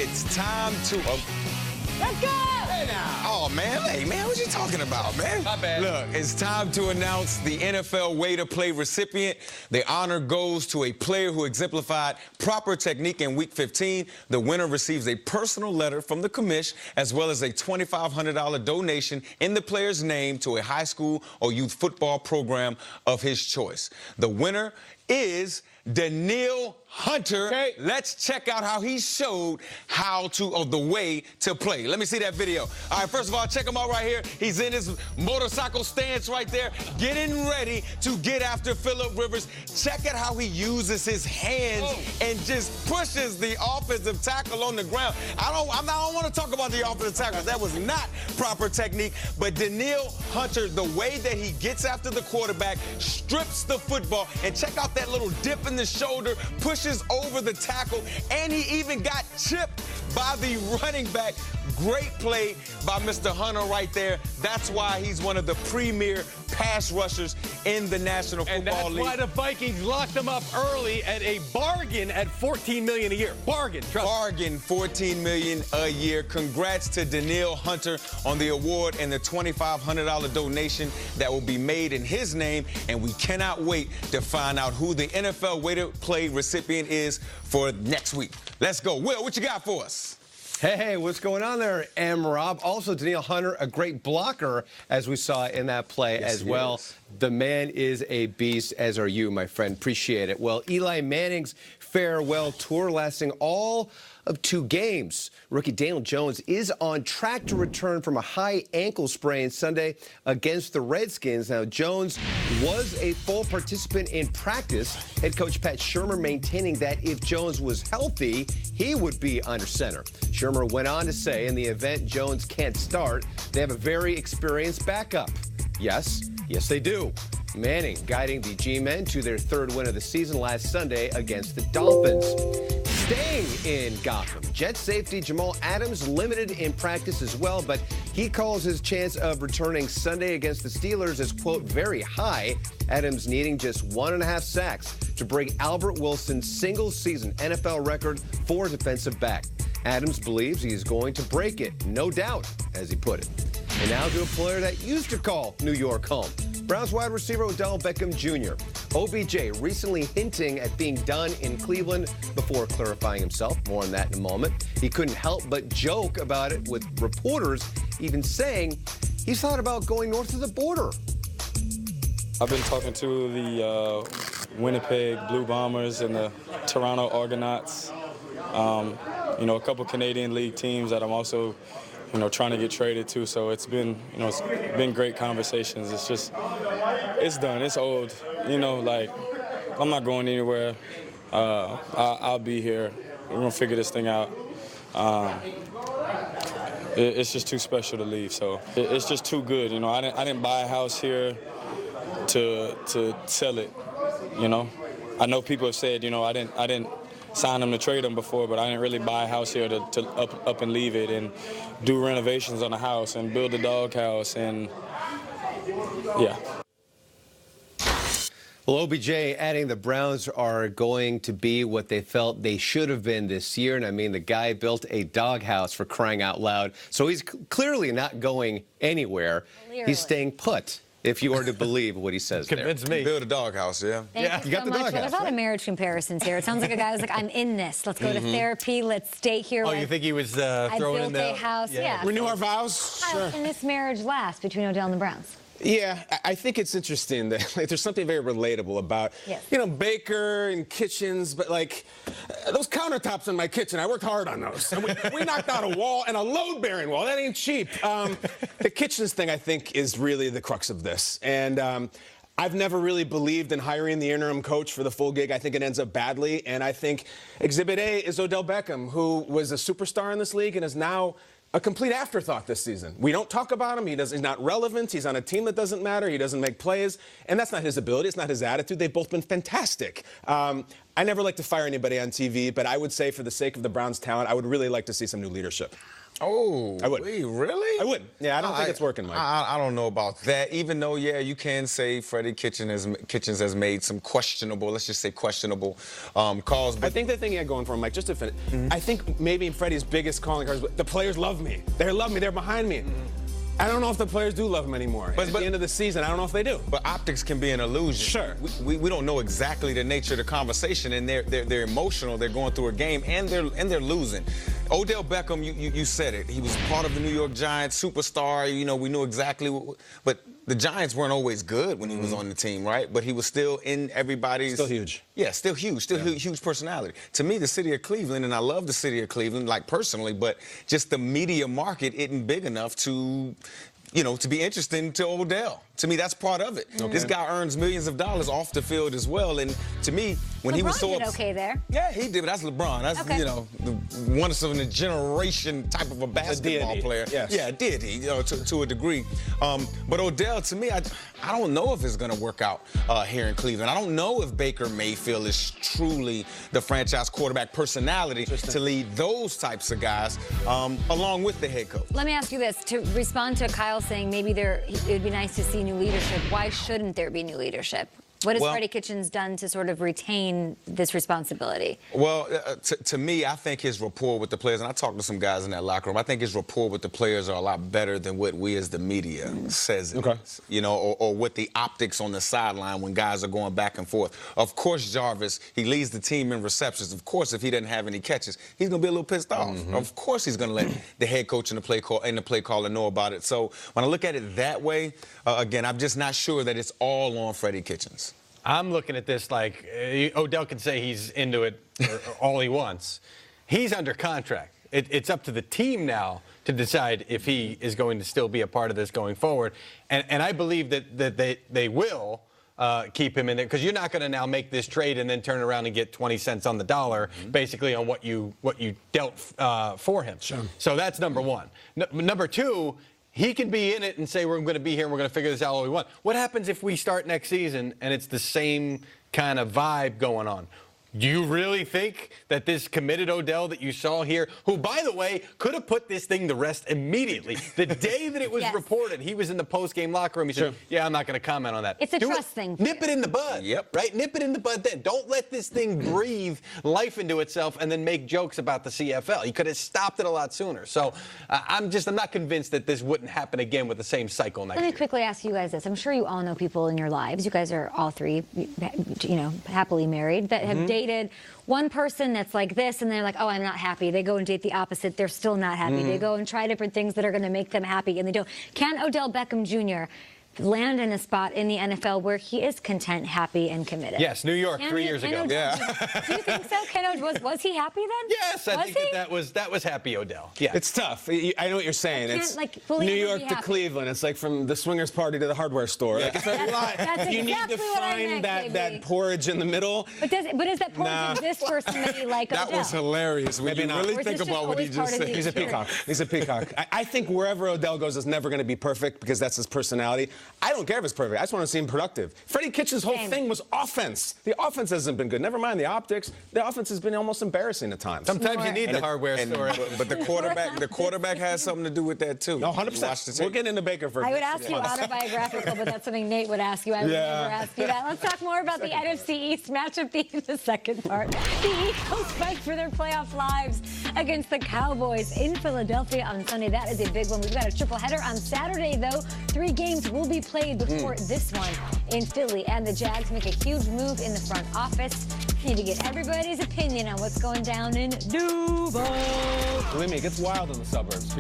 It's time to... Let's go! Hey now. Oh, man. Hey, man, what you talking about, man? My bad. Look, it's time to announce the NFL Way to Play recipient. The honor goes to a player who exemplified proper technique in Week 15. The winner receives a personal letter from the commish, as well as a $2,500 donation in the player's name to a high school or youth football program of his choice. The winner is Daniil Hunter. Okay. Let's check out how he showed the way to play. Let me see that video. All right, first of all, check him out right here. He's in his motorcycle stance right there, getting ready to get after Phillip Rivers. Check out how he uses his hands and just pushes the offensive tackle on the ground. I don't want to talk about the offensive tackle. That was not proper technique. But Daniil Hunter, the way that he gets after the quarterback, strips the football, and check out that little dip in the shoulder, pushes over the tackle, and he even got chipped by the running back. Great play by Mr. Hunter right there. That's why he's one of the premier pass rushers in the National Football League. And that's why the Vikings locked him up early at a bargain at $14 million a year. Bargain, trust me. Bargain, $14 million a year. Congrats to Daniil Hunter on the award and the $2,500 donation that will be made in his name. And we cannot wait to find out who the NFL Way to Play recipient is for next week. Let's go. Will, what you got for us? Hey, what's going on there, Rob? Also, Daniil Hunter, a great blocker, as we saw in that play as well. The man is a beast, as are you, my friend. Appreciate it. Well, Eli Manning's farewell tour lasting all of 2 games. Rookie Daniel Jones is on track to return from a high ankle sprain Sunday against the Redskins. Now, Jones was a full participant in practice. Head coach Pat Shurmur maintaining that if Jones was healthy, he would be under center. Shurmur went on to say in the event Jones can't start, they have a very experienced backup. Yes, they do. Manning guiding the G-men to their 3rd win of the season last Sunday against the Dolphins. Staying in Gotham, Jets safety Jamal Adams limited in practice as well, but he calls his chance of returning Sunday against the Steelers as, quote, very high. Adams needing just 1.5 sacks to break Albert Wilson's single-season NFL record for defensive back. Adams believes he is going to break it, no doubt, as he put it. And now to a player that used to call New York home. Browns wide receiver Odell Beckham Jr. OBJ recently hinting at being done in Cleveland before clarifying himself. More on that in a moment. He couldn't help but joke about it, with reporters even saying he's thought about going north of the border. I've been talking to the Winnipeg Blue Bombers and the Toronto Argonauts. A couple Canadian League teams that I'm also trying to get traded to. So it's been, it's been great conversations. It's just, it's done. It's old. I'm not going anywhere. I'll be here. We're gonna figure this thing out. It's just too special to leave. So it's just too good. I didn't buy a house here to sell it. I know people have said, I didn't sign them to trade them before, but I didn't really buy a house here to up and leave it and do renovations on the house and build a doghouse and yeah. Well, OBJ adding the Browns are going to be what they felt they should have been this year. And I mean, the guy built a doghouse, for crying out loud. So he's clearly not going anywhere. Clearly. He's staying put, if you are to believe what he says there. Convince me. Build a doghouse, yeah. Thank you got so the much. doghouse, There's a lot of marriage comparisons here. It sounds like a guy who's like, I'm in this. Let's go to therapy. Let's stay here. Oh, you think he was I throwing built in the a house. Yeah. Renew our vows. How can this marriage last between Odell and the Browns? Yeah, I think it's interesting that there's something very relatable about, Baker and kitchens, but those countertops in my kitchen, I worked hard on those. And we knocked out a wall and a load-bearing wall. That ain't cheap. The kitchens thing, I think, is really the crux of this. And I've never really believed in hiring the interim coach for the full gig. I think it ends up badly. And I think Exhibit A is Odell Beckham, who was a superstar in this league and is now a complete afterthought this season. We don't talk about him. He's not relevant. He's on a team that doesn't matter. He doesn't make plays. And that's not his ability. It's not his attitude. They've both been fantastic. I never like to fire anybody on TV, but I would say for the sake of the Browns' talent, I would really like to see some new leadership. Oh, I wouldn't. Really? I wouldn't. Yeah, I don't think it's working, Mike. I don't know about that. Even though, yeah, you can say Freddie Kitchens has made some questionable, let's just say questionable calls. But I think the thing he had going for him, Mike, just to finish, I think maybe Freddie's biggest calling card is the players love me. They love me. They're behind me. I don't know if the players do love him anymore. But at the end of the season, I don't know if they do. But optics can be an illusion. Sure. We don't know exactly the nature of the conversation, and they're emotional. They're going through a game, and they're losing. Odell Beckham, you said it. He was part of the New York Giants, superstar. You know, we knew exactly but the Giants weren't always good when he was on the team, right? But he was still in everybody's... Still huge. Yeah, still huge. Still huge personality. To me, the city of Cleveland, and I love the city of Cleveland, like personally, but just the media market isn't big enough to... to be interesting to Odell. To me, that's part of it. Okay. This guy earns millions of dollars off the field as well. And to me, when he was so... LeBron did okay there. Yeah, he did, but that's LeBron. That's, okay. The once in a generation type of a basketball player. Yes. Yeah, did he, to a degree. But Odell, to me, I don't know if it's going to work out here in Cleveland. I don't know if Baker Mayfield is truly the franchise quarterback personality to lead those types of guys along with the head coach. Let me ask you this. To respond to Kyle saying maybe it would be nice to see new leadership, why shouldn't there be new leadership? What has Freddie Kitchens done to sort of retain this responsibility? Well, to me, I think his rapport with the players, and I talked to some guys in that locker room, I think his rapport with the players are a lot better than what we as the media says it is, or what the optics on the sideline when guys are going back and forth. Of course, Jarvis, he leads the team in receptions. Of course, if he doesn't have any catches, he's going to be a little pissed off. Of course, he's going to let the head coach and the play caller know about it. So when I look at it that way, again, I'm just not sure that it's all on Freddie Kitchens. I'm looking at this like Odell can say he's into it or all he wants. He's under contract. It's up to the team now to decide if he is going to still be a part of this going forward. And I believe that they will keep him in there, because you're not going to now make this trade and then turn around and get 20 cents on the dollar basically on what you dealt for him. Sure. So that's number one. Number two, he can be in it and say, we're going to be here and we're going to figure this out all we want. What happens if we start next season and it's the same kind of vibe going on? Do you really think that this committed Odell that you saw here, who, by the way, could have put this thing to rest immediately? The day that it was reported, he was in the post-game locker room. He said, yeah, I'm not going to comment on that. It's a trust thing. Nip it in the bud. Yep. Right? Nip it in the bud then. Don't let this thing breathe life into itself and then make jokes about the CFL. He could have stopped it a lot sooner. So I'm not convinced that this wouldn't happen again with the same cycle next year. Let me quickly ask you guys this. I'm sure you all know people in your lives. You guys are all three, happily married, that have dated one person that's like this, and they're like, oh, I'm not happy. They go and date the opposite. They're still not happy. They go and try different things that are going to make them happy, and they don't. Can Odell Beckham Jr. land in a spot in the NFL where he is content, happy, and committed? Yes, New York 3 years ago. Yeah. Do you think so? Was he happy then? Yes, I think that was happy Odell. Yeah. It's tough. I know what you're saying. It's New York to Cleveland. It's like from the swingers party to the hardware store. Like, it's a lot. That's you exactly need to what I find meant, that porridge in the middle. But does that porridge exist for somebody like Odell? That was hilarious. When you really think about what he just said. He's a peacock. He's a peacock. I think wherever Odell goes is never going to be perfect because that's his personality. I don't care if it's perfect. I just want to see him productive. Freddie Kitchens' whole thing was offense. The offense hasn't been good. Never mind the optics. The offense has been almost embarrassing at times. Sometimes you need the hardware store. But the quarterback has something to do with that too. No, 100%. We'll get into Baker for. I would ask you autobiographical, but that's something Nate would ask you. I would never ask you that. Let's talk more about the NFC East matchup in the second part. The Eagles fight for their playoff lives against the Cowboys in Philadelphia on Sunday. That is a big one. We've got a triple header on Saturday, though. 3 games will be played before this one in Philly, and the Jags make a huge move in the front office. Need to get everybody's opinion on what's going down in Duval. Believe me, it gets wild in the suburbs.